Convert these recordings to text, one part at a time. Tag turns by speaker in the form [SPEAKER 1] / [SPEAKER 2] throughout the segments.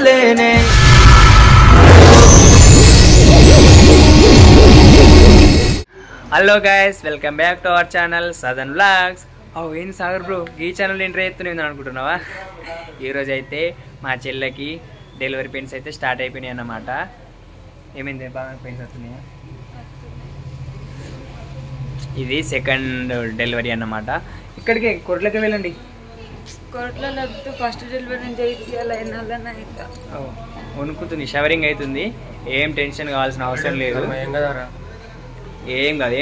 [SPEAKER 1] మరవలేనే. Hello guys, welcome back to our channel southern vlogs. ఏంది Sagar bro, ఈ channel enter అవుతున్నాయి అనుకుంటున్నావా? ఈరోజు అయితే మా చెల్లెకి డెలివరీ పెయిన్స్ అయితే స్టార్ట్ అయిపోయినాయి అన్నమాట. ఏమైంది, బాగా పెయిన్స్ వస్తున్నాయా? ఇది సెకండ్ డెలివరీ అన్నమాట. ఇక్కడికి కొట్లకి వెళ్ళండి.
[SPEAKER 2] ఫస్ట్ డెలివరీ
[SPEAKER 1] వణుకుతుంది, షవరింగ్ అవుతుంది. ఏం టెన్షన్ కావాల్సిన అవసరం లేదు. ఏం కాదు,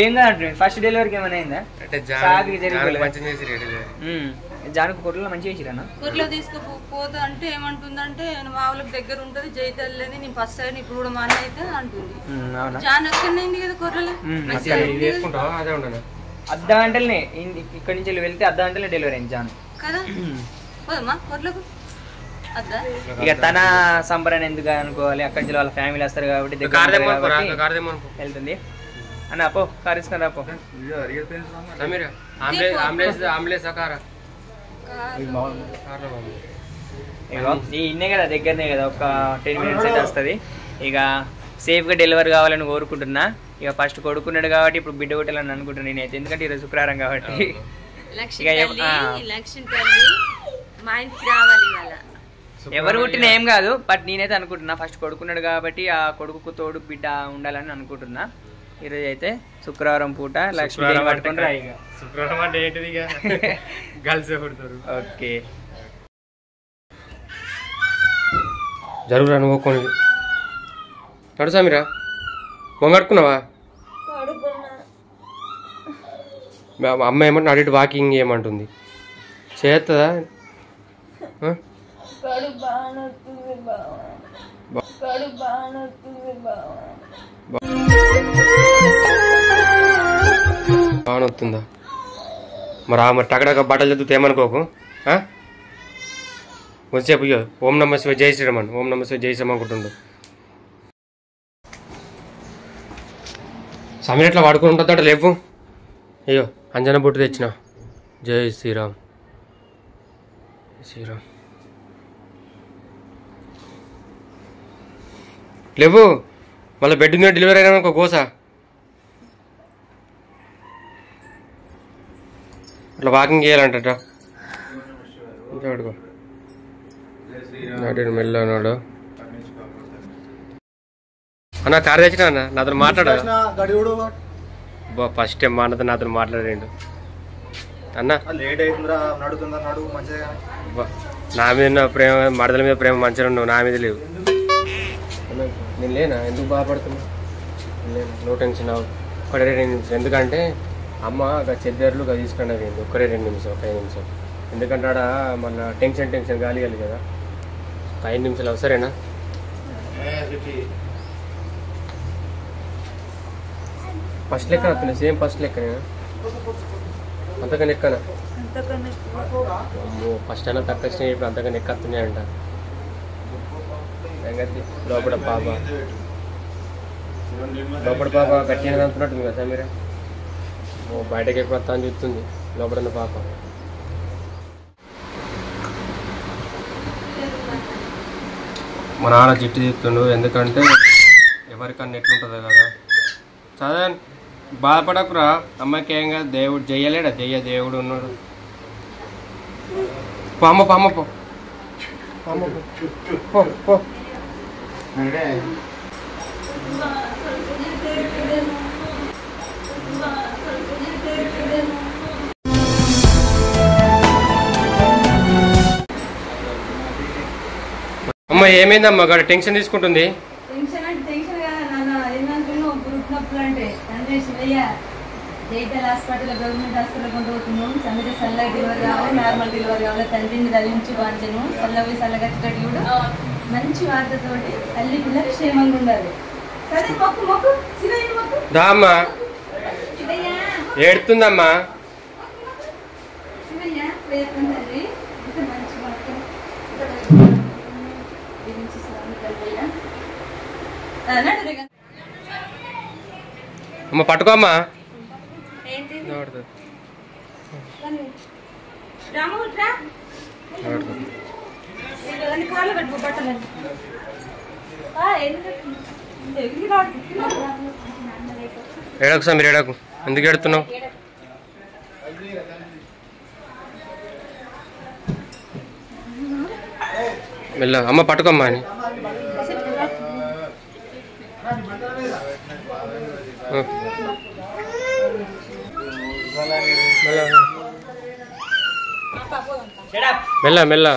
[SPEAKER 1] ఏం కాదు. ఫస్ట్ డెలివరీకి ఏమైనా అయిందా? జానుకు కొట్లో మంచిగా చేసిరా?
[SPEAKER 2] కొట్లో తీసుకుపోతా అంటే ఏమంటుందంటే మా వాళ్ళకి దగ్గర ఉంటుంది జైతల్లని, నేను ఫస్ట్ టైం ఇప్పుడు కూడా మా అన్న అయితే అంటుంది. జాన్ ఎక్కడైంది కదా కొర్రలో,
[SPEAKER 1] అర్ధ గంటలనే ఇక్కడి నుంచి వెళ్తే అర్ధ గంటలనే డెలివరీ అయింది జాను
[SPEAKER 2] కదా. పోదమ్మా కొర్లకు.
[SPEAKER 1] ఇక తన సంబరాన్ని ఎందుకు అనుకోవాలి, అక్కడి నుంచి వాళ్ళ ఫ్యామిలీ వస్తారు కాబట్టి వెళ్తుంది. అన్న పో, కార్ తీసుకొని రాపో. ఇన్నే కదా, దగ్గరనే కదా, ఒక 10 minutes అయితే వస్తుంది. ఇక సేఫ్గా డెలివరీ కావాలని కోరుకుంటున్నా. ఇక ఫస్ట్ కొడుకున్నాడు కాబట్టి ఇప్పుడు బిడ్డ కొట్టాలని అనుకుంటున్నాను నేనైతే, ఎందుకంటే ఈరోజు శుక్రవారం కాబట్టి. ఎవరు పుట్టినా ఏం కాదు, బట్ నేనైతే అనుకుంటున్నా ఫస్ట్ కొడుకున్నాడు కాబట్టి ఆ కొడుకు తోడు బిడ్డ ఉండాలని అనుకుంటున్నా. ఈరోజు అయితే శుక్రవారం పూట లక్ష్మీ పట్టుకుని రా.
[SPEAKER 3] శుక్రవారం అంటే ఏంటిది, గర్ల్స్ పుడతారు.
[SPEAKER 1] ఓకే,
[SPEAKER 3] జరుగురా నువ్వు కొన్ని నడుసామిరా. మొంగడుకున్నావా? అమ్మ ఏమంటే అడిగి వాకింగ్ ఏమంటుంది, చేస్తుందా? బాగుంటుందా? మరి టగడక బట్టలు చదివితే ఏమనుకోకు. వచ్చేపు ఓం నమ శివ జై శ్రీరామన్, ఓం నమ శివ జై శ్రీరామ్ అనుకుంటుండు. సమయం ఎట్లా వాడుకుని ఉంటుందట. లేవు, అయ్యో అంజన బొట్టు తెచ్చిన. జై శ్రీరామ్, శ్రీరామ్. లేవు, మళ్ళీ బెడ్ మీద డెలివరీ అయినా ఒక గోస. అట్లా వాకింగ్ చేయాలంట. మెల్లన్నాడు అన్న. కారు తెచ్చినా అన్న, నాతో మాట్లాడా? ఫస్ట్ టైం మా అన్నతో నాతో మాట్లాడాడు అన్న. నా మీద ప్రేమ, మరదల మీద ప్రేమ మంచిగా ఉన్నావు, నా మీద లేవు. నేను లేనా? ఎందుకు బాధపడుతున్నా? నో టెన్షన్ అవ్వు. ఒక 2 నిమిషం. ఎందుకంటే అమ్మ చెద్దర్లు తీసుకున్నది ఏంది, ఒక్కడే 2 నిమిషం, ఒక 5 నిమిషం. ఎందుకంటే ఆడ మన టెన్షన్ గాలి కదా. ఒక 5 నిమిషాలు అవసరేనా? ఫస్ట్ లెక్క వస్తున్నాయి, సేమ్ ఫస్ట్ లెక్కనేనా? అంతకన్నా ఎక్కనా? ఫస్ట్ అయినా తక్కువ వచ్చినాయి, ఇప్పుడు అంతకన్నా ఎక్క వస్తున్నాయంట. లోపల పాప గట్టిగా అంటున్నట్టుంది కదా మీరే. బయటకి ఎప్పుడు వస్తా అని చూస్తుంది లోపల పాప. మా నాన్న చిట్టు చెప్తుండు, ఎందుకంటే ఎవరికన్నా ఎట్లుంటుందో కదా. చదవ, బాధపడకురా, అమ్మాయికి ఏం కాదు. దేవుడు చెయ్యలేడా? దేవుడు ఉన్నాడు. అమ్మ పో పో. అమ్మ ఏమైందమ్మా? గడ టెన్షన్ తీసుకుంటుంది.
[SPEAKER 2] జైతల్ హాస్పిటల్, గవర్నమెంట్ హాస్పిటల్ కొంటున్నాం. సమిత సల్లగా డెలివరీ కావాలి, నార్మల్ డెలివరీ కావాలి. తండ్రిని తల్లించి వాంచను, సల్లవి సల్లగట్టేటప్పుడు మంచి వార్తతోటి తల్లి పిల్ల క్షేమంగా ఉండాలి. సరే మొక్కు శివయ్య మొక్కు.
[SPEAKER 3] దామ్మా ఏడుతుందమ్మా.
[SPEAKER 2] శివయ్య ప్రయత్నం తండ్రి, ఇంత మంచి వార్త
[SPEAKER 3] అమ్మ పట్టుకోమ్మా.
[SPEAKER 2] అన్ని కార్లో పెట్టుకో బట్టలని
[SPEAKER 3] ఏడకు సమీర్ ఏడకు ఎందుకు ఏడుతున్నావు మెల్ల అమ్మ పట్టుకోమ్మా అని మెల్ల మెల్ల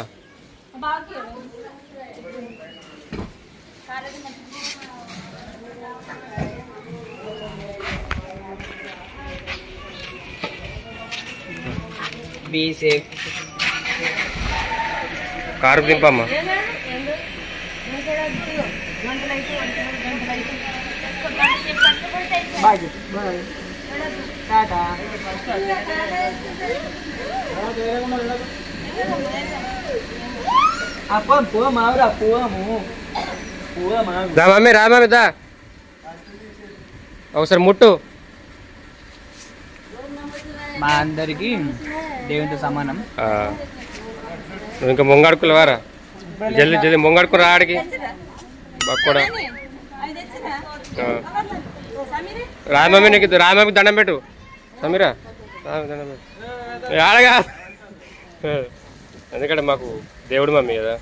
[SPEAKER 1] బీ సేఫ్
[SPEAKER 3] కారు దింపమ్మా దా మమ్మీ రా మమ్మీ దా ఒకసారి ముట్టు
[SPEAKER 1] మా అందరికి దేవునితో సమానం.
[SPEAKER 3] నువ్వు ఇంకా మొంగాడుకులేవారా జల్దీ జల్దీ మొంగాడుకుని రా ఆడికి కూడా రా మమ్మీ నీకు రా మమ్మీ దండం పెట్టు సమీరా దండం పెట్టు ఆడగా ఎందుకంటే మాకు దేవుడు మమ్మీ కదా.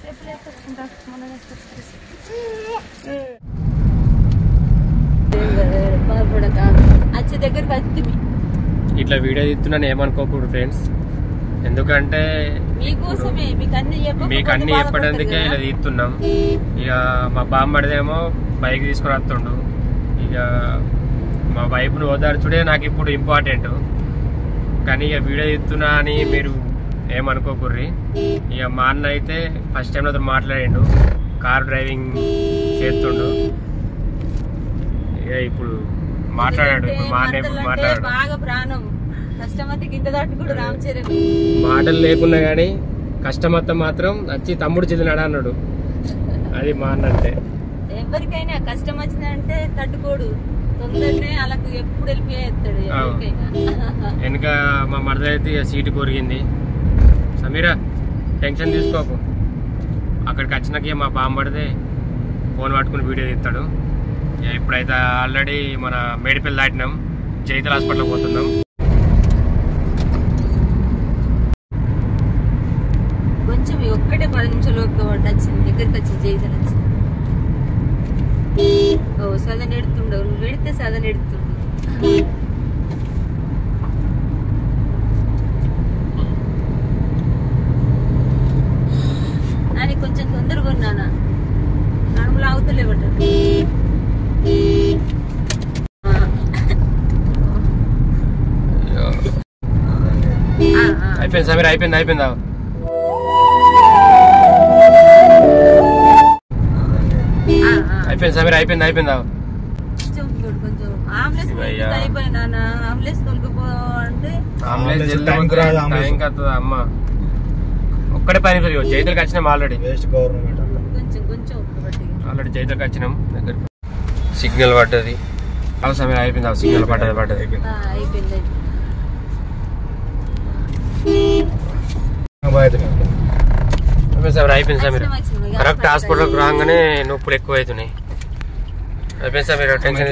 [SPEAKER 3] ఇట్లా వీడియో తీస్తున్నాను ఏమనుకోకూడదు ఫ్రెండ్స్, ఎందుకంటే మీకు అన్ని చెప్పడానికే ఇలా తీస్తున్నాం. ఇక మా బామ్మడిదేమో బైక్ తీసుకుని వస్తుండు, ఇక మా వైపును ఓదార్చుడే నాకు ఇప్పుడు ఇంపార్టెంట్. కానీ ఇక వీడియో తీస్తున్నా అని మీరు ఏమనుకోకూర్రి. ఇక మా అన్న అయితే ఫస్ట్ టైం అతను మాట్లాడిండు, కార్ డ్రైవింగ్ చేస్తుండు. ఇక ఇప్పుడు మాట్లాడాడు, ఇప్పుడు మా అన్న ఇప్పుడు మాట్లాడాడు. మాటలు లేకున్నా గానీ కష్టమత్తం మాత్రం వచ్చి తమ్ముడు చెందినాడు అన్నాడు. అది మా అన్న అంటే
[SPEAKER 2] ఎవరికైనా కష్టం వచ్చిందంటే తట్టుకోడు, తొందరనే అలాగ ఎప్పుడు వెళ్ళిపోయేస్తాడు.
[SPEAKER 3] వెనక మా మరద అయితే సీటు కొరిగింది. సమీరా టెన్షన్ తీసుకోకు, అక్కడికి వచ్చినాక మా బామ్మడిదే ఫోన్ పట్టుకుని వీడియో తీస్తాడు. ఇప్పుడైతే ఆల్రెడీ మన మేడిపల్లి దాటినాం, జైతల హాస్పిటల్కి పోతున్నాం.
[SPEAKER 2] కొంచెం ఒక్కటే 10 నిమిషాలు వచ్చింది, దగ్గరికి వచ్చింది జైతల వచ్చింది. ఓ సదన్ ఎడుతుండవు, నువ్వు వెడితే సదన్ ఎడుతుండు. అని కొంచెం తొందరగా ఉన్నానా, నడుములు ఆగుతలేవట.
[SPEAKER 3] అయిపోయింది సమీర, అయిపోయింది అయిపోయిందా? అయిపోయింది సమీర, అయిపోయింది అయిపోయిందా?
[SPEAKER 2] కొంచెం ఆంబులెన్స్ అయిపోయినా, ఆంబులెన్స్ తొలగిపో అంటే
[SPEAKER 3] అమ్మ ఒక్కడే పని జైతలకి వచ్చినాం ఆల్రెడీ.
[SPEAKER 2] కొంచెం కొంచెం
[SPEAKER 3] ఆల్రెడీ జైతలకి వచ్చినాం, దగ్గర సిగ్నల్ పడ్డది. అవు సమయం అయిపోయింది, సిగ్నల్ పడ్డది
[SPEAKER 2] అయిపోయింది.
[SPEAKER 3] అయిపోయింది సమీర, కరెక్ట్ హాస్పిటల్కి రాగానే నొప్పులు ఎక్కువ అవుతున్నాయి. అయిపోయింది సమీర, టెన్షన్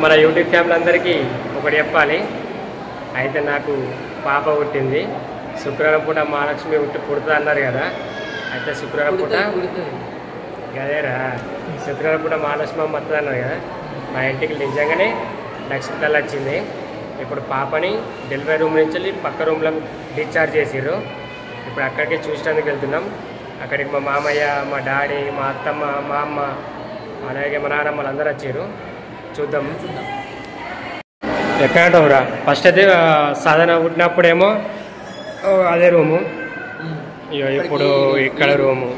[SPEAKER 3] మన యూట్యూబ్ ఫ్యామిలీ అందరికీ ఒకటి చెప్పాలి. అయితే నాకు పాప పుట్టింది. శుక్రవారం పూట మహాలక్ష్మి పుడుతుంది అన్నారు కదా. అయితే శుక్రవారం పూట అదేరా శుక్రవారం పూట మహాలక్ష్మి వస్తుంది అన్నారు కదా. మా ఇంటికి నిజంగానే లక్ష్మి తల్లి వచ్చింది. ఇప్పుడు పాపని డెలివరీ రూమ్ నుంచి వెళ్ళి పక్క రూమ్లో డిశ్చార్జ్ చేసిర్రు. ఇప్పుడు అక్కడికి చూసడానికి వెళ్తున్నాం. అక్కడికి మా మామయ్య, మా డాడీ, మా అత్తమ్మ, మా అమ్మ, అలాగే మా నాన్నమ్మ వాళ్ళందరూ వచ్చారు. చూద్దాం ఎక్కడ ఉంటావురా. ఫస్ట్ అయితే సాధన పుట్టినప్పుడేమో అదే రూము, ఇప్పుడు ఇక్కడ రూము.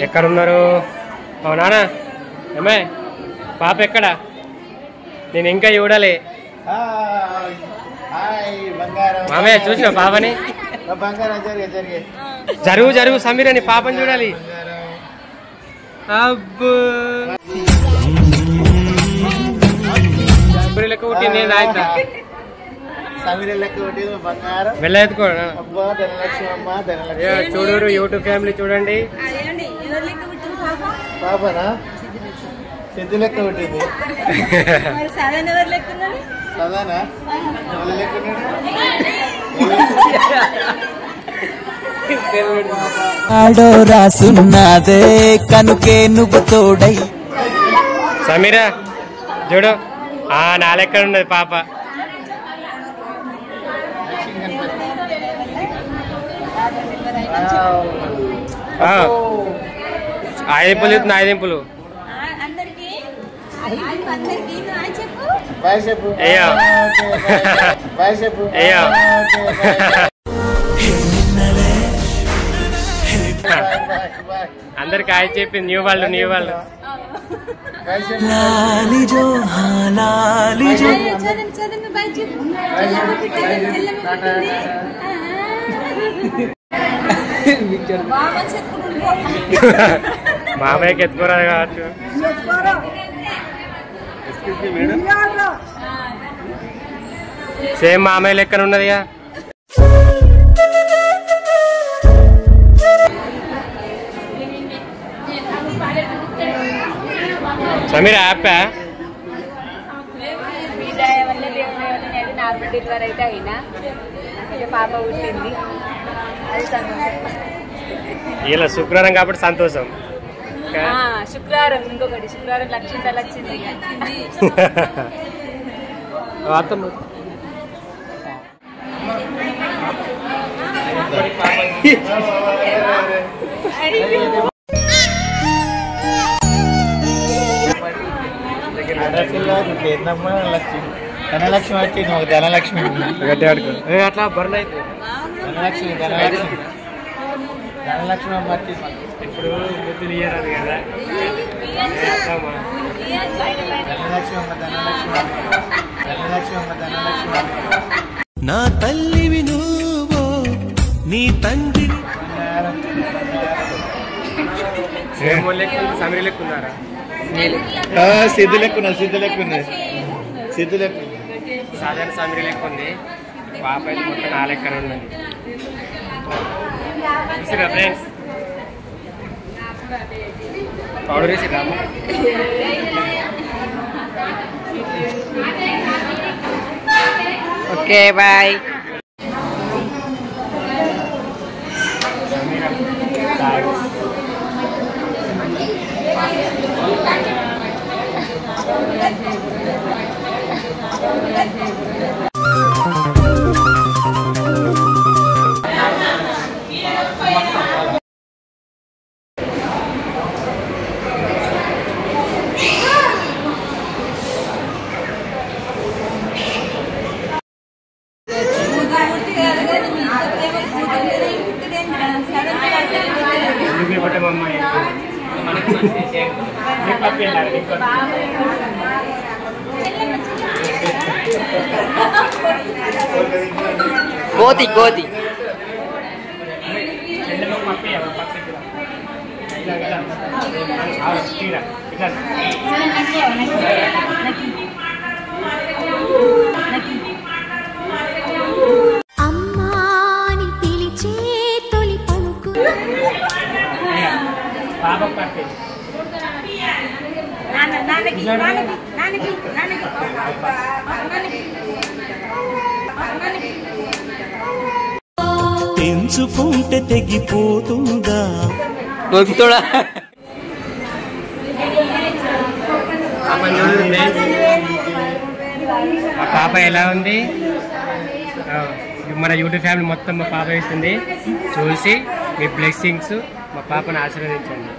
[SPEAKER 3] ఎక్కడున్నారు నాన్న? ఏమే పాప ఎక్కడ? నేను ఇంకా చూడాలి. మామయ్య చూసిన పాపని? జరుగు జరుగు సమీర, నీ పాపని చూడాలి. అబ్బో లెక్క పుట్టింది వెళ్ళెత్తుకో. చూడరు యూట్యూబ్ ఫ్యామిలీ చూడండి.
[SPEAKER 4] పాపనా సిద్ధు లెక్క పుట్టింది. సదానా
[SPEAKER 5] ఆడో రాసున్నదే కనుకే నువ్వు తోడై.
[SPEAKER 3] సమీరా చూడు, నా లెక్క ఉన్నది పాప. ఐదింపులు చెప్తున్నా, ఐదింపులు. అందరికి ఆయన చెప్పింది. న్యూ వాళ్ళు మామయ్యకి ఎత్తుకోరాదు కావచ్చు. సేమ్ మామయ్య లెక్కన ఉన్నదిగా. సమీర హ్యాపీ?
[SPEAKER 2] నార్మల్ డెలివరీ అయితే అయినా పాప పుట్టింది.
[SPEAKER 3] ఇలా శుక్రవారం కాబట్టి సంతోషం.
[SPEAKER 2] శుక్రవారం ఇంకొకటి శుక్రవారం లక్ష్మి వచ్చింది.
[SPEAKER 4] ధనలక్ష్మి వచ్చింది. ఒక ధనలక్ష్మి
[SPEAKER 3] అట్లా బర్న్ అయితే
[SPEAKER 4] ధనలక్ష్మి అమ్మ వచ్చింది.
[SPEAKER 3] ఇప్పుడు బుద్ధులు ఇయ్యరాదు కదా.
[SPEAKER 5] నా తల్లివి నువ్వో నీ తండ్రి.
[SPEAKER 3] సమీర లెక్కున్నారా?
[SPEAKER 4] సిద్ధు లెక్కున్నా
[SPEAKER 3] సాధారణ సమీర లెక్క ఉంది. పాప అయితే మొత్తం నా లెక్కన ఉన్నది. చూసిరా ఫ్రెండ్స్, పౌడర్ వేసిరా?
[SPEAKER 1] Okay bye. కోతి కోతి
[SPEAKER 6] అమ్మాని పిలిచే తొలి పలుకు
[SPEAKER 3] పాప పట్టే
[SPEAKER 2] నాన్నకి
[SPEAKER 5] పెంచుకుంటే తెగిపోతుందా
[SPEAKER 1] దొరుకుతాడా
[SPEAKER 3] మా పాప ఎలా ఉంది? మన యూట్యూబ్ ఫ్యామిలీ మొత్తం మా పాప ఇస్తుంది. చూసి మీ బ్లెస్సింగ్స్ మా పాపను ఆశీర్వదించండి.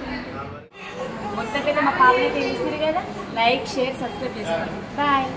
[SPEAKER 2] మొత్తం మా పాప అయితే కదా, లైక్ షేర్ సబ్స్క్రైబ్ చేసుకోండి. బాయ్.